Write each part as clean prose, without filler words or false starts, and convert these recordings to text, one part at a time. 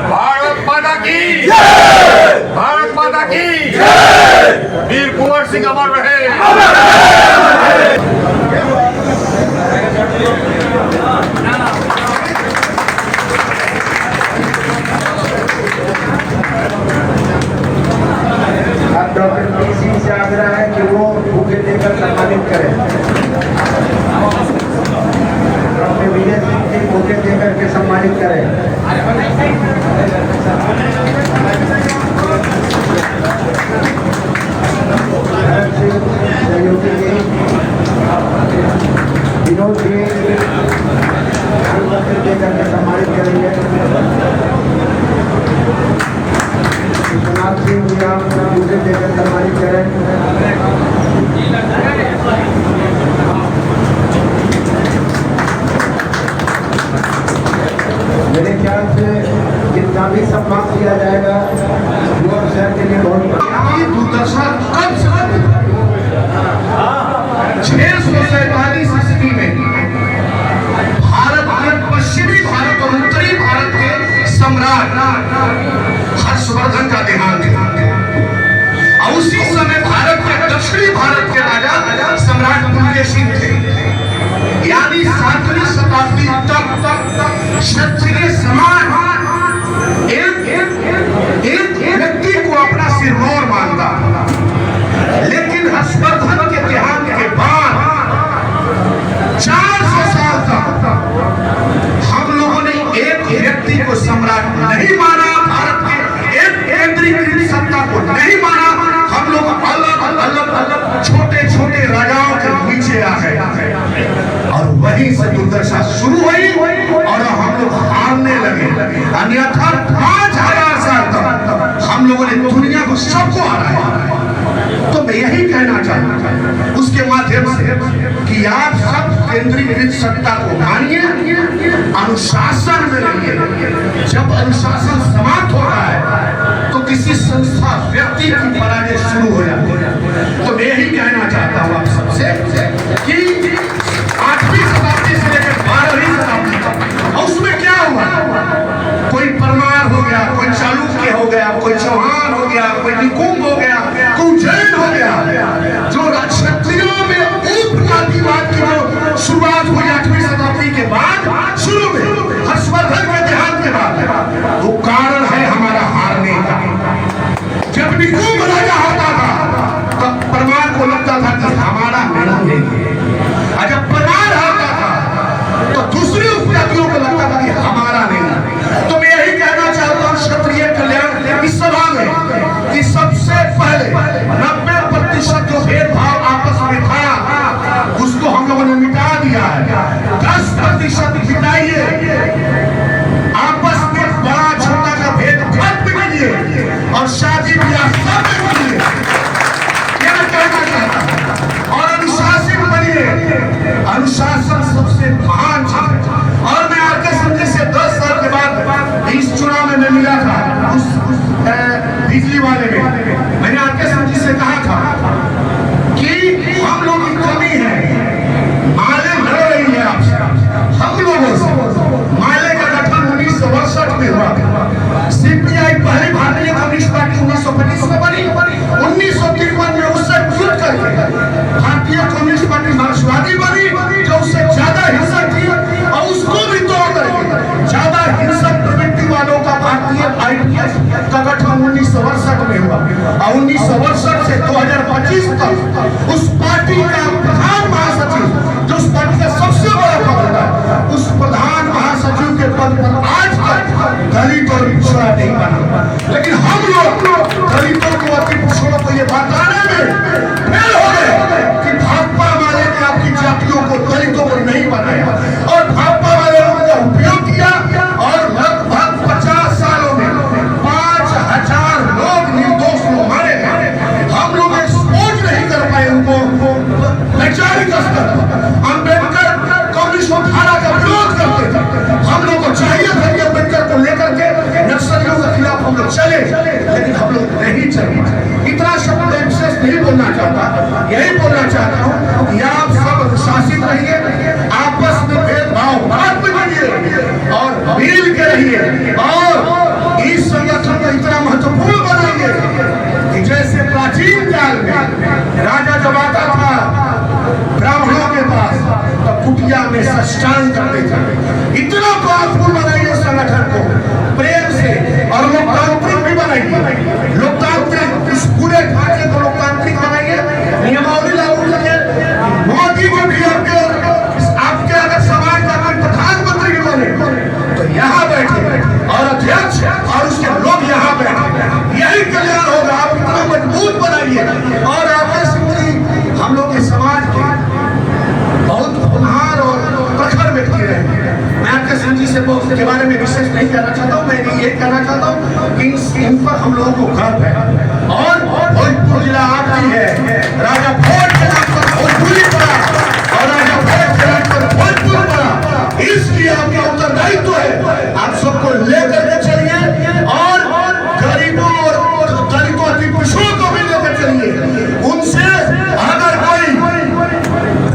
भारत माता की भारत माता की वीर कुंवर सिंह अमर रहे। अब डॉक्टर पी सिंह से आग्रह है कि वो बुके देकर सम्मानित करें। डॉक्टर विजय सिंह जी बुके देकर के सम्मानित करें। सहयोगी जी विनोद जी बुके देकर के सम्मानित करेंगे। विश्वनाथ सिंह जी आप बुके देकर सम्मानित करें। मेरे ख्याल से जितना भी सम्मान किया जाएगा वो शहर के लिए बहुत दुर्दशा कब से 647 ईस्वी में भारत के पश्चिमी भारत और उत्तरी भारत के सम्राट हर्षवर्धन का देहांत हुआ और उसी समय भारत के दक्षिणी भारत के राजा सम्राट दुर्गे सिंह थे। यानी 7वीं शताब्दी तक क्षत्रिय समाज एक व्यक्ति को अपना सिरमौर मानता, लेकिन हर्षवर्धन के देहांत के बाद 400 साल तक हम लोगों ने एक व्यक्ति को सम्राट नहीं माना, भारत के एक केंद्रीकृत सत्ता को नहीं माना। हम लोग अलग छोटे छोटे राजाओं के नीचे आ गए और वहीं से दुर्दशा शुरू हुई और हम लोग हारने लगे। अन्यथा 5000 साल तक हम लोगों ने दुनिया को सबको हराया। तो मैं यही कहना चाहता हूँ उसके माध्यम से कि आप सब केंद्रीकृत सत्ता को मानिए, अनुशासन में रहिए। जब अनुशासन समाप्त हो रहा है तो किसी संस्था व्यक्ति की पराजय शुरू हो जाती है। तो मैं यही कहना चाहता हूँ आप सबसे कि 8वीं शताब्दी से लेकर 12वीं शताब्दी तक उसमें क्या हुआ, कोई परमार हो गया, कोई चालुक्य हो गया, कोई चौहान हो गया, कोई निकुंभ हो गया, कोई जैन हो गया। जो क्षत्रियों में उपजातिवाद की जो शुरुआत हुई 8वीं शताब्दी के बाद शुरू में हर्षवर्धन के देहांत के बाद, वो कारण है हमारा हारने का। जब निकुंभ राजा होता था तब परमार को लगता था कि हमारा नहीं है, और जब परमार आता था तो दूसरी उपजातियों को लगता था कि हमारा नहीं। तो मैं यही कहना चाहता हूँ क्षत्रिय कल्याण इस सभा में कि सबसे पहले 90% जो भेदभाव आपस में था उसको हम लोगों ने मिटा दिया है। 10% मिटाइए, आपस में बड़ा छोटा का भेद खत्म कीजिए और शादी ब्याह सब कीजिए। क्या कहना चाहता हूं, और अनुशासित बनिए। अनुशासन सबसे महान चीज है। और मैं आके समझे से 10 साल के बाद इस चुनाव में मैं मिला था उस बिजली वाले में, मैंने आके समझी से कहा था कि हम लोग की कमी है, माले लड़ रही है आपसे, हम लोगों से। माले का गठन 1962 में हुआ। सीपीआई पहली भारतीय कम्युनिस्ट पार्टी 1925 में बनी। 1953 में उससे जुट करके भारतीय कम्युनिस्ट पार्टी मार्क्सवादी बनी, जो उससे ज्यादा हिंसक थी, और उसको भी तोड़ करके ज्यादा हिंसक प्रवृत्ति वालों का भारतीय आईपीएस का गठन 1962 में हुआ। और 1962 से 2025 तक उस पार्टी का प्रधान महासचिव, जो उस पार्टी का सबसे बड़ा पद होता है, उस प्रधान महासचिव के पद पर आज तक दलित और पिछड़ा नहीं बना। लेकिन हम लोग दलितों को अति पिछड़ों को ये बताने में फेल हो गए कि भाजपा वाले ने आपकी जातियों को, दलितों को नहीं बनाया, और भाजपा वाले लोगों ने उपयोग किया और लगभग 50 सालों में 5000 लोग निर्दोष लोग मारे गए। हम लोग एक्सपोज नहीं कर पाए उनको स्टैंड करते थे। इतना पावरफुल बनाइए संगठन को प्रेम से, और लोकतांत्रिक भी बनाइए। लोकतांत्रिक इस पूरे ढांचे को लोकतांत्रिक बनाइए, नियमावली लागू करिए। मोदी को भी आपके अगर समाज का कोई प्रधानमंत्री भी बने तो यहाँ बैठे, और अध्यक्ष और उसके लोग यहाँ बैठे, यही कल्याण होगा। आप इतना मजबूत बनाइए। और आपके पूरी हम लोग के समाज के बहुत होनहार और प्रखर व्यक्ति रहे। मैं आपके संजी से के बारे में विशेष नहीं कहना चाहता हूँ। मैं ये कहना चाहता हूँ कि इन पर हम लोगों को गर्व है। और भोजपुर जिला आपकी है, राजा भोज के नाम पर भोजपुरी पड़ा और राजा भोज के नाम पर भोजपुर पड़ा, इसलिए आपका उत्तरदायित्व है। आप सबको लेकर के चलिए और गरीबों और दलितों की पिछड़ों को भी लेकर चलिए। उनसे अगर कोई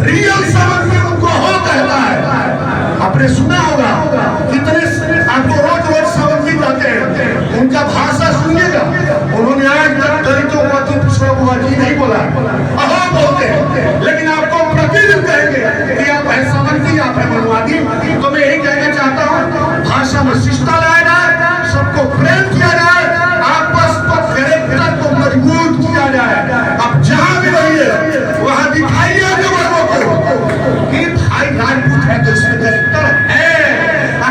रियल समझ उनको हो कहता है, आपने सुना होगा कितने आपको रोज रोज समझी कहते हैं, उनका भाषा सुनिएगा। उन्होंने आज तक दलितों को अति पिछड़ों को अजी नहीं बोला, अहो बोलते हैं, लेकिन आपको प्रतिदिन कहेंगे कि आप है समझती, आप है मनवादी। तो मैं यही कहना चाहता हूँ, भाषा में शिष्टता लाया जाए, सबको प्रेम किया जाए, आपस को कैरेक्टर को मजबूत किया जाए। आप जहाँ भी रहिए वहाँ दिखाइए अपने वर्गों को कि भाई राजपूत है तो इसमें कैरेक्टर है।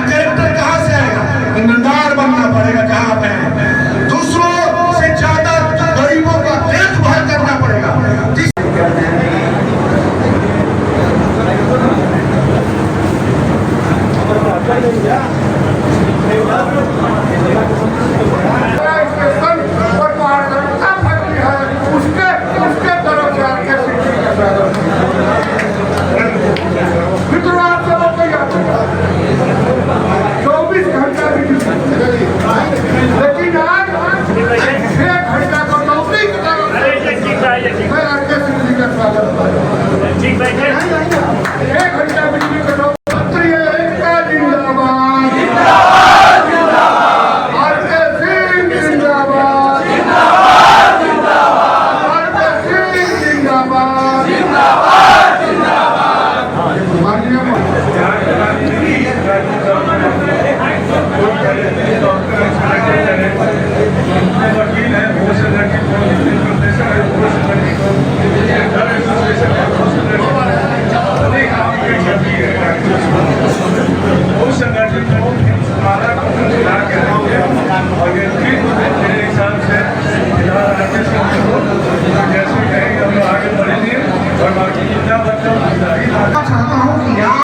कैरेक्टर कहाँ से आएगा? ईमानदार बनना पड़ेगा जहाँ पे है। दूसरों से ज्यादा गरीबों का देखभाल करना पड़ेगा। संगठन को हमारा